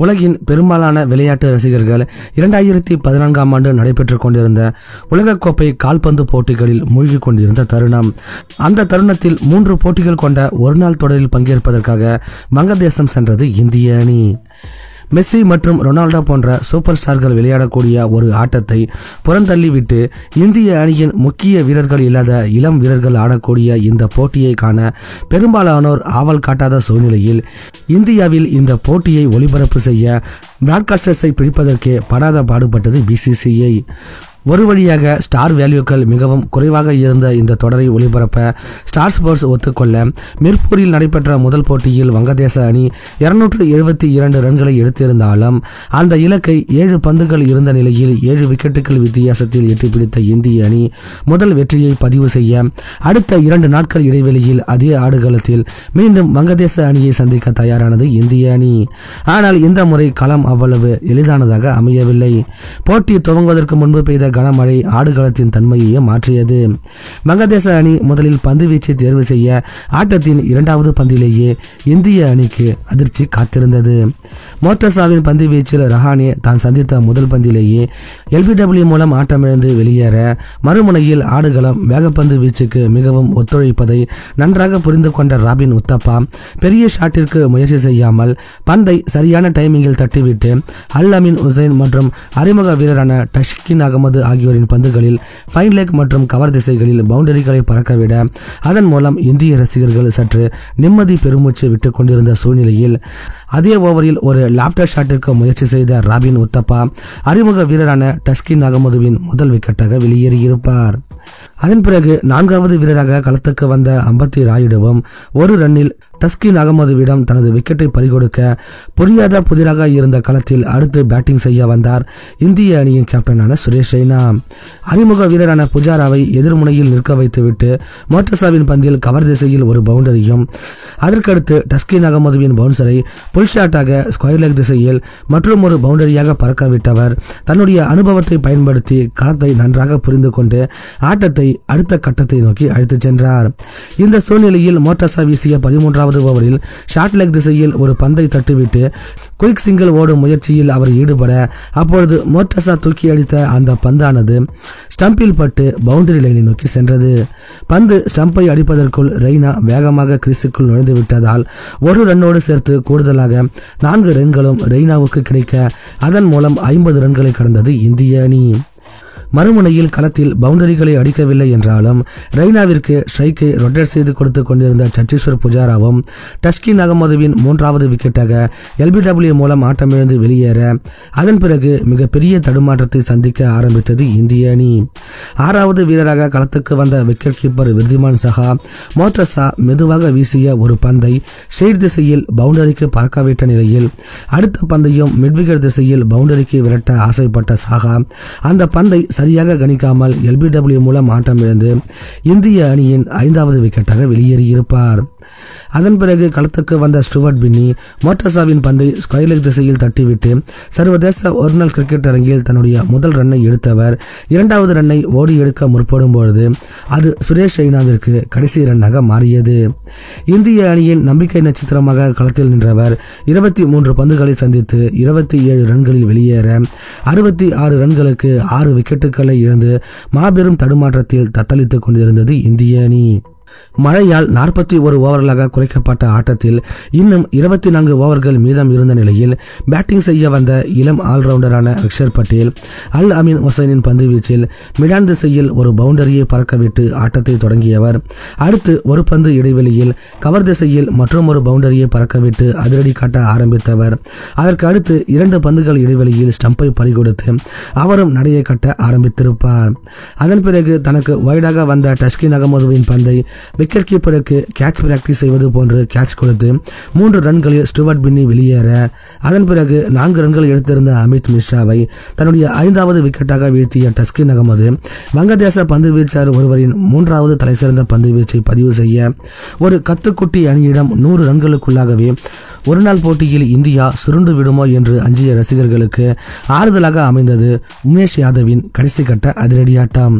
உலகின் பெரும்பாலான விளையாட்டு ரசிகர்கள் 2014ஆம் ஆண்டு நடைபெற்றுக் கொண்டிருந்த உலகக்கோப்பை கால்பந்து போட்டிகளில் மூழ்கி கொண்டிருந்த தருணம். அந்த தருணத்தில் 3 போட்டிகள் கொண்ட ஒருநாள் தொடரில் பங்கேற்பதற்காக வங்கதேசம் சென்றது இந்திய அணி. மெஸ்ஸி மற்றும் ரொனால்டோ போன்ற சூப்பர் ஸ்டார்கள் விளையாடக்கூடிய ஒரு ஆட்டத்தை புறந்தள்ளிவிட்டு இந்திய அணியின் முக்கிய வீரர்கள் இல்லாத இளம் வீரர்கள் ஆடக்கூடிய இந்த போட்டியை காண பெரும்பாலானோர் ஆவல் காட்டாத சூழ்நிலையில் இந்தியாவில் இந்த போட்டியை ஒளிபரப்பு செய்ய பிராட்காஸ்டர்ஸை பிடிப்பதற்கே படாத பாடுபட்டது BCCI. ஒரு வழியாக ஸ்டார் வேல்யூக்கள் மிகவும் குறைவாக இருந்த இந்த தொடரை ஒளிபரப்ப ஸ்டார் ஸ்போர்ட்ஸ் ஒத்துக்கொள்ள மிர்பூரில் நடைபெற்ற முதல் போட்டியில் வங்கதேச அணி 272 ரன்களை எடுத்திருந்தாலும் அந்த இலக்கை 7 பந்துகள் இருந்த நிலையில் 7 விக்கெட்டுகள் வித்தியாசத்தில் எட்டி பிடித்த இந்திய அணி முதல் வெற்றியை பதிவு செய்ய அடுத்த 2 நாட்கள் இடைவெளியில் அதே ஆடுகளத்தில் மீண்டும் வங்கதேச அணியை சந்திக்க தயாரானது இந்திய அணி. ஆனால் இந்த முறை களம் அவ்வளவு எளிதானதாக அமையவில்லை. போட்டி துவங்குவதற்கு முன்பு பெய்த கனமழை ஆடுகளத்தின் தன்மையையே மாற்றியது. வங்கதேச அணி முதலில் பந்து வீச்சை தேர்வு செய்ய ஆட்டத்தின் 2வது பந்திலேயே இந்திய அணிக்கு அதிர்ச்சி காத்திருந்தது. மோர்டசாவின் பந்து வீச்சில் ரஹானே தான் சந்தித்த முதல் பந்திலேயே LBW மூலம் ஆட்டமிழந்து வெளியேற மறுமுனையில் ஆடுகளம் வேகப்பந்து வீச்சுக்கு மிகவும் ஒத்துழைப்பதை நன்றாக புரிந்து கொண்ட ராபின் உத்தப்பா பெரிய ஷாட்டிற்கு முயற்சி செய்யாமல் பந்தை சரியான டைமிங்கில் தட்டிவிட்டு அல் அமீன் உசைன் மற்றும் அறிமுக வீரரான டஷ்கின் அகமது ஆகியோரின் பந்துகளில் ஃபைன் லெக் மற்றும் கவர் திசைகளில் பவுண்டரிகளை பறக்கவிட அதன் மூலம் இந்திய ரசிகர்கள் சற்று நிம்மதி பெருமூச்சு விட்டுக் கொண்டிருந்த சூழ்நிலையில் அதே ஓவரில் ஒரு லாப்டர் ஷாட்டிற்கு முயற்சி செய்த ராபின் உத்தப்பா அறிமுக வீரரான டஷ்கின் அகமதுவின் முதல் விக்கெட்டாக வெளியேறியிருப்பார். அதன் பிறகு 4வது வீரராக களத்துக்கு வந்த அம்பத்தி ராயுடுவும் ஒரு ரன்னில் டஷ்கின் அகமதுவிடம் தனது விக்கெட்டை பறிகொடுக்க புரியாத புதிராக இருந்த களத்தில் அடுத்து பேட்டிங் செய்ய வந்தார் இந்திய அணியின் கேப்டனான சுரேஷ் ரெய்னா. அறிமுக வீரரான புஜாராவை எதிர்முனையில் நிற்க வைத்துவிட்டு மோர்டசாவின் பந்தில் கவர் திசையில் ஒரு பவுண்டரியும் அதற்கடுத்து டஷ்கின் அகமதுவின் பவுன்சரை புல் ஷாட்டாக ஸ்கொயர் லெக் திசையில் மற்றும் ஒரு பவுண்டரியாக பறக்கவிட்டவர் தன்னுடைய அனுபவத்தை பயன்படுத்தி களத்தை நன்றாக புரிந்து கொண்டு ஆட்டத்தை அடுத்த கட்டத்தை நோக்கி அழைத்துச் சென்றார். இந்த சூழ்நிலையில் மோர்டசா வீசிய 13வது ஓவரில் ஷார்ட் லெக் திசையில் ஒரு பந்தை தட்டுவிட்டு குயிக் சிங்கிள் ஓடும் முயற்சியில் அவர் ஈடுபட அப்பொழுது மோர்டசா தூக்கி அடித்த அந்த பந்தானது ஸ்டம்பில் பட்டு பவுண்டரி லைனை நோக்கி சென்றது. பந்து ஸ்டம்பை அடிப்பதற்குள் ரெய்னா வேகமாக கிரீஸுக்குள் நுழைந்து விட்டதால் ஒரு ரன்னோடு சேர்த்து கூடுதலாக 4 ரன்களும் ரெய்னாவுக்கு கிடைக்க அதன் மூலம் 50 ரன்களை கடந்தது இந்திய அணி. மறுமுனையில் களத்தில் பவுண்டரிகளை அடிக்கவில்லை என்றாலும் ரெய்னாவிற்கு ஸ்ட்ரைக்கை ரொட்டேட் செய்து கொடுத்து கொண்டிருந்த சத்தீஸ்வர் புஜாராவும் டஷ்கின் அகமதுவின் 3வது விக்கெட்டாக LBW மூலம் ஆட்டமிழந்து வெளியேற அதன் பிறகு மிகப்பெரிய தடுமாற்றத்தை சந்திக்க ஆரம்பித்தது இந்திய அணி. 6வது வீரராக களத்துக்கு வந்த விக்கெட் கீப்பர் விருதிமான் சஹா மோர்டசா மெதுவாக வீசிய ஒரு பந்தை ஷேட் திசையில் பவுண்டரிக்கு பறக்கவிட்ட நிலையில் அடுத்த பந்தையும் மிட்விக்கெட் திசையில் பவுண்டரிக்கு விரட்ட ஆசைப்பட்ட சஹா அந்த பந்தை சரியாக கணிக்காமல் LBW மூலம் ஆட்டமிழந்து இந்திய அணியின் 5வது விக்கெட்டாக வெளியேறியிருப்பார். அதன் பிறகு களத்துக்கு வந்த ஸ்டூவர்ட் பின்னி மோர்டசாவின் பந்தை ஸ்கொயர் லெக் திசையில் தட்டிவிட்டு சர்வதேச ஒருநாள் கிரிக்கெட் அரங்கில் தன்னுடைய முதல் ரன்னை எடுத்தவர் 2வது ரன்னை ஓடி எடுக்க முற்படும் பொழுது அது சுரேஷ் ரெய்னாவிற்கு கடைசி ரன்னாக மாறியது. இந்திய அணியின் நம்பிக்கை நட்சத்திரமாக களத்தில் நின்றவர் 23 பந்துகளை சந்தித்து 27 ரன்களில் வெளியேற 66 ரன்களுக்கு 6 விக்கெட்டுகளை இழந்து மாபெரும் தடுமாற்றத்தில் தத்தளித்துக் கொண்டிருந்தது இந்திய அணி. மழையால் 41 ஓவர்களாக குறைக்கப்பட்ட ஆட்டத்தில் இன்னும் 24 ஓவர்கள் மீதம் இருந்த நிலையில் பேட்டிங் செய்ய வந்த இளம் ஆல்ரவுண்டரான அக்ஷர் பட்டேல் அல் அமீன் உசைனின் பந்து வீச்சில் மிடான் திசையில் ஒரு பவுண்டரியை பறக்கவிட்டு ஆட்டத்தை தொடங்கியவர் அடுத்து ஒரு பந்து இடைவெளியில் கவர் திசையில் மற்றும் ஒரு பவுண்டரியை பறக்கவிட்டு அதிரடி காட்ட ஆரம்பித்தவர் அதற்கு அடுத்து 2 பந்துகள் இடைவெளியில் ஸ்டம்பை பறிகொடுத்து அவரும் நடையை கட்ட ஆரம்பித்திருப்பார். அதன் பிறகு தனக்கு வைடாக வந்த டஷ்கின் அகமதுவின் பந்தை விக்கெட் கீப்பருக்கு கேட்ச் பிராக்டிஸ் செய்வது போன்று கேட்ச் கொடுத்து 3 ரன்களில் ஸ்டூவர்ட் பின்னி வெளியேற அதன் பிறகு 4 ரன்கள் எடுத்திருந்த அமித் மிஸ்ராவை தன்னுடைய 5வது விக்கெட்டாக வீழ்த்திய டஷ்கின் அகமது வங்கதேச பந்து வீச்சாளர் ஒருவரின் 3வது தலைசிறந்த பந்து வீச்சை பதிவு செய்ய ஒரு கத்துக்குட்டி அணியிடம் 100 ரன்களுக்குள்ளாகவே ஒருநாள் போட்டியில் இந்தியா சுருண்டு விடுமோ என்று அஞ்சிய ரசிகர்களுக்கு ஆறுதலாக அமைந்தது உமேஷ் யாதவின் கடைசி கட்ட அதிரடியாட்டம்.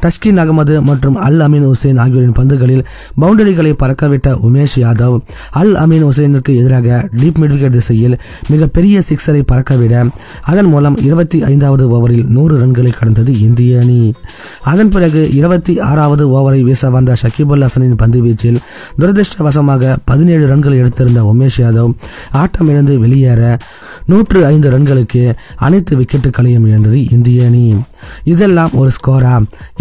டஷ்கின் அகமது மற்றும் அல் அமீன் உசைன் ஆகியோரின் பந்துகளில் ஓவர்களில் பவுண்டரிகளை பறக்கவிட்ட உமேஷ் யாதவ் அல் அமீன் ஹுசைனுக்கு எதிராக டீப் மிட் விக்கெட் திசையில் மிகப்பெரிய சிக்ஸரை பறக்கவிட அதன் மூலம் 25வது ஓவரில் 100 ரன்களை கடந்தது இந்திய அணி. அதன் பிறகு 26வது ஓவரை வீச வந்த ஷகிப் அல் ஹசனின் பந்து வீச்சில் துரதிருஷ்டவசமாக 17 ரன்கள் எடுத்திருந்த உமேஷ் யாதவ் ஆட்டம் இழந்து வெளியேற 105 ரன்களுக்கு அனைத்து விக்கெட்டுகளையும் இழந்தது இந்திய அணி. இதெல்லாம் ஒரு ஸ்கோரா?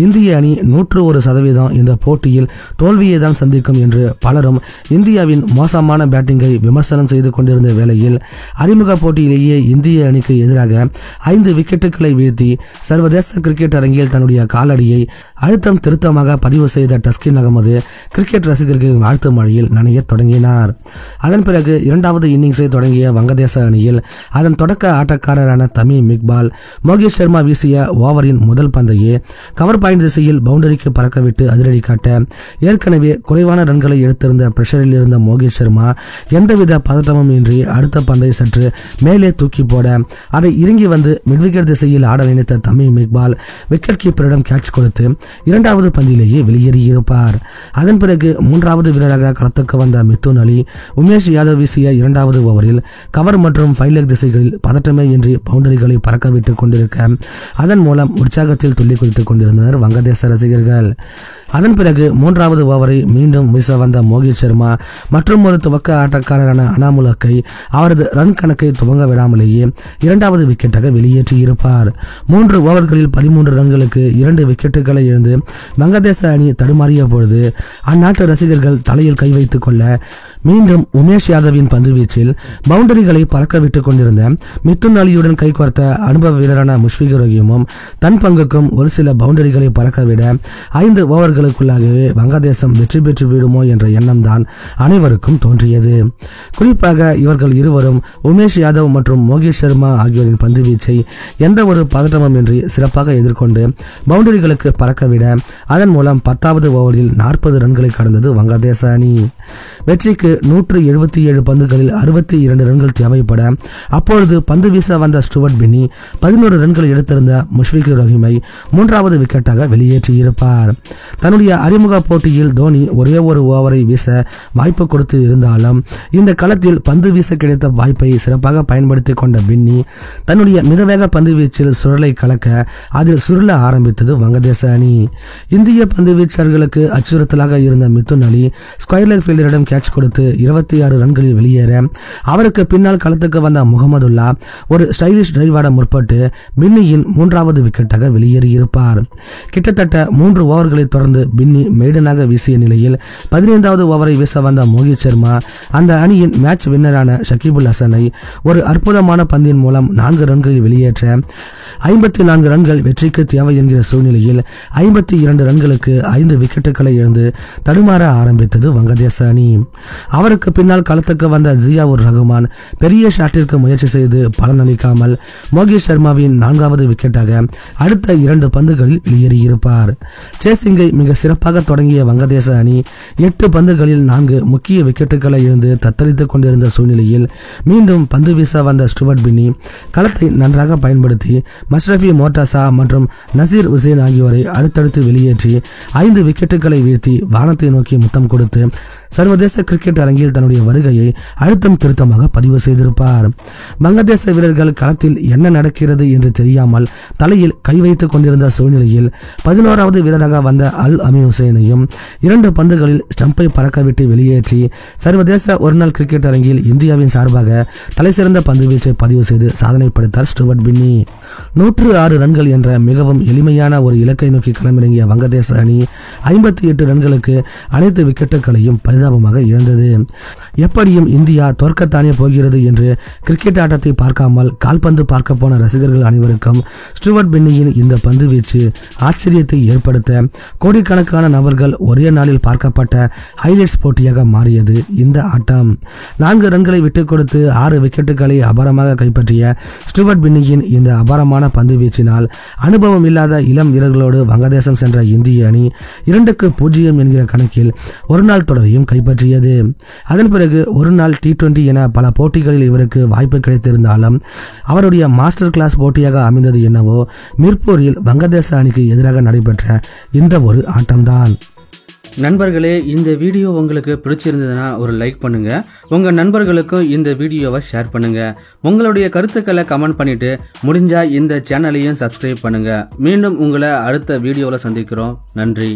இந்திய அணி 101% இந்த போட்டியில் தோல்வியை தான் சந்திக்கும் என்று பலரும் இந்தியாவின் மோசமான பேட்டிங்கை விமர்சனம் செய்து கொண்டிருந்த வேளையில் அறிமுக போட்டியிலேயே இந்திய அணிக்கு எதிராக 5 விக்கெட்டுகளை வீழ்த்தி சர்வதேச கிரிக்கெட் அரங்கில் தன்னுடைய காலடியை அழுத்தம் திருத்தமாக பதிவு செய்த தஸ்கின் அகமது கிரிக்கெட் ரசிகர்களின் வாழ்த்து மழையில் நனைய தொடங்கினார். அதன் பிறகு 2வது இன்னிங்ஸை தொடங்கிய வங்கதேச அணியில் அதன் தொடக்க ஆட்டக்காரரான தமீம் இக்பால் மோகித் சர்மா வீசிய ஓவரின் முதல் பந்தையே கவர் பாயிண்ட் திசையில் பவுண்டரிக்கு பறக்கவிட்டு அதிரடி காட்ட ஏற்கனவே குறைவான ரன்களை எடுத்திருந்த பிரஷரில் இருந்த மோகித் சர்மா எந்தவித பதட்டமும் இன்றி அடுத்த பந்தை சற்று மேலே தூக்கி போட அதை இறங்கி வந்து மிட்விக்கெட் திசையில் ஆட நினைத்த தமீம் இக்பால் விக்கெட் கீப்பரிடம் கேட்ச் கொடுத்து 2வது பந்திலேயே வெளியேறியிருப்பார். அதன் பிறகு 3வது வீரராக களத்துக்கு வந்த மிதுன் அலி உமேஷ் யாதவ் வீசிய 2வது ஓவரில் கவர் மற்றும் ஃபைலக் திசைகளில் பதட்டமே இன்றி பவுண்டரிகளை பறக்கவிட்டுக் கொண்டிருக்க அதன் மூலம் உற்சாகத்தில் துள்ளி குதித்துக் கொண்டிருந்தனர் வங்கதேச ரசிகர்கள். அதன் பிறகு 3வது ஓவரை மீண்டும் வீச வந்த மோகித் சர்மா மற்றும் ஒரு துவக்க ஆட்டக்காரரான அனாமுலக்கை அவரது ரன் கணக்கை துவங்க விடாமலேயே 2வது விக்கெட்டாக வெளியேற்றியிருப்பார். 3 ஓவர்களில் 13 ரன்களுக்கு 2 விக்கெட்டுகளை இழந்து வங்கதேச அணி தடுமாறிய பொழுது அந்நாட்டு ரசிகர்கள் தலையில் கை வைத்துக் கொள்ள மீண்டும் உமேஷ் யாதவின் பந்து வீச்சில் பவுண்டரிகளை பறக்க விட்டுக் கொண்டிருந்த மிதுன் அலியுடன் கைகோர்த்த அனுபவ வீரரான முஷ்ஃபிகுர் ரஹீமும் தன் பங்குக்கும் ஒரு சில பவுண்டரிகளை பறக்கவிட 5 ஓவர்களுக்குள்ளாகவே வங்கதேசம் வெற்றி பெற்று விடுமோ என்ற எண்ணம் தான் அனைவருக்கும் தோன்றியது. குறிப்பாக இவர்கள் இருவரும் உமேஷ் யாதவ் மற்றும் மோகித் சர்மா ஆகியோரின் பந்து வீச்சை எந்த ஒரு பதட்டமும் இன்றி சிறப்பாக எதிர்கொண்டு பவுண்டரிகளுக்கு பறக்கவிட அதன் மூலம் 10வது ஓவரில் 40 ரன்களை கடந்தது வங்கதேச அணி. வெற்றிக்கு 177 பந்துகளில் 62 ரன்கள் தேவைப்பட அப்பொழுது பந்து வீச வந்த ஸ்டூவர்ட் பின்னி 11 ரன்கள் எடுத்திருந்த முஷ்ஃபிகுர் ரஹீமை 3வது விக்கெட்டாக வெளியேற்றியிருப்பார். தன்னுடைய அறிமுக போட்டியில் தோனி ஒரே ஒரு ஓவரை வீச வாய்ப்பு கொடுத்து இருந்தாலும் இந்த களத்தில் பந்து வீச கிடைத்த வாய்ப்பை சிறப்பாக பயன்படுத்திக் கொண்ட பின்னி தன்னுடைய மிதவேக பந்து வீச்சில் சுழலை கலக்க அதில் சுருள ஆரம்பித்தது வங்கதேச அணி. இந்திய பந்து வீச்சர்களுக்கு அச்சுறுத்தலாக இருந்த மிதுன் அலி ஸ்கொயர் லெக் ஃபீல்டரிடம் கேட்ச் கொடுத்து 26 ரன்களில் வெளியேற அவருக்கு பின்னால் களத்துக்கு வந்த முகமதுல்லா ஒரு ஸ்டைலிஷ் டிரைவாட முற்பட்டு பின்னியின் 3வது விக்கெட்டாக வெளியேறியிருப்பார். கிட்டத்தட்ட 3 ஓவர்களை தொடர்ந்து பின்னி மெய்டனாக வீசிய நிலையில் 15வது ஓவரை வீச வந்த மோகித் சர்மா அந்த அணியின் மேட்ச் வின்னரான ஷகிப் அல் ஹசனை ஒரு அற்புதமான பந்தின் மூலம் 4 ரன்களில் வெளியேற்ற 54 ரன்கள் வெற்றிக்கு தேவை என்கிற சூழ்நிலையில் 52 ரன்களுக்கு 5 விக்கெட்டுகளை இழந்து தடுமாற ஆரம்பித்தது வங்கதேச அணி. அவருக்கு பின்னால் களத்துக்கு வந்த ஜியாவுர் ரஹ்மான் பெரிய ஷாட்டிற்கு முயற்சி செய்து பலனளிக்காமல் மோகித் சர்மாவின் 4வது விக்கெட்டாக அடுத்த 2 பந்துகளில் வெளியேறியிருப்பார். சேசிங்கை மிக சிறப்பாக தொடங்கிய வங்கதேச அணி 8 பந்துகளில் 4 முக்கிய விக்கெட்டுகளை இழந்து தத்தளித்துக் கொண்டிருந்த சூழ்நிலையில் மீண்டும் பந்து வீச வந்த ஸ்டூவர்ட் பின்னி களத்தை நன்றாக பயன்படுத்தி மஷ்ரஃபி மோர்டாசா மற்றும் நசீர் உசேன் ஆகியோரை அடுத்தடுத்து வெளியேற்றி 5 விக்கெட்டுகளை வீழ்த்தி வானத்தை நோக்கி முத்தம் கொடுத்து சர்வதேச கிரிக்கெட் அரங்கில் தன்னுடைய வருகையை அழுத்தம் திருத்தமாக பதிவு செய்திருப்பார். வங்கதேச வீரர்கள் களத்தில் என்ன நடக்கிறது என்று தெரியாமல் தலையில் கை வைத்துக் கொண்டிருந்த சூழ்நிலையில் 11வது வீரராக வந்த அல் அமீன் ஹுசைனையும் 2 பந்துகளில் ஸ்டம்பை பறக்கவிட்டு வெளியேற்றி சர்வதேச ஒருநாள் கிரிக்கெட் அரங்கில் இந்தியாவின் சார்பாக தலைசிறந்த பந்து வீச்சை பதிவு செய்து சாதனை படைத்தார் ஸ்டூவர்ட் பின்னி. 106 ரன்கள் என்ற மிகவும் எளிமையான ஒரு இலக்கை நோக்கி களமிறங்கிய வங்கதேச அணி 58 ரன்களுக்கு அனைத்து விக்கெட்டுகளையும் பரிதாபமாக இழந்தது. எப்படியும் இந்தியா தோற்கத்தானே போகிறது என்று கிரிக்கெட் ஆட்டத்தை பார்க்காமல் கால்பந்து பார்க்க போன ரசிகர்கள் அனைவருக்கும் ஸ்டூவர்ட் பின்னியின் இந்த பந்து வீச்சு ஆச்சரியத்தை ஏற்படுத்த கோடிக்கணக்கான நபர்கள் ஒரே நாளில் பார்க்கப்பட்ட ஹைலைட்ஸ் போட்டியாக மாறியது இந்த ஆட்டம். 4 ரன்களை விட்டுக் கொடுத்து 6 விக்கெட்டுகளை அபாரமாக கைப்பற்றிய ஸ்டூவர்ட் பின்னியின் இந்த அபாரமான பந்து வீச்சினால் அனுபவம் இல்லாத இளம் வீரர்களோடு வங்கதேசம் சென்ற இந்திய அணி 2-0 என்கிற கணக்கில் ஒருநாள் தொடரையும் கைப்பற்றியது. அதன் பிறகு ஒருநாள் T20 என பல போட்டிகளில் இவருக்கு வாய்ப்பு கிடைத்திருந்தாலும் அவருடைய மாஸ்டர் கிளாஸ் போட்டியாக அமைந்தது என்னவோ மிர்பூரில் வங்கதேச அணிக்கு எதிராக நடைபெற்ற இந்த ஒரு ஆட்டம்தான். நண்பர்களே, இந்த வீடியோ உங்களுக்கு பிடிச்சிருந்ததுன்னா ஒரு லைக் பண்ணுங்க. உங்க நண்பர்களுக்கும் இந்த வீடியோவை ஷேர் பண்ணுங்க. உங்களுடைய கருத்துக்களை கமெண்ட் பண்ணிட்டு முடிஞ்சா இந்த சேனலையும் சப்ஸ்கிரைப் பண்ணுங்க. மீண்டும் உங்களை அடுத்த வீடியோவில் சந்திக்கிறோம். நன்றி.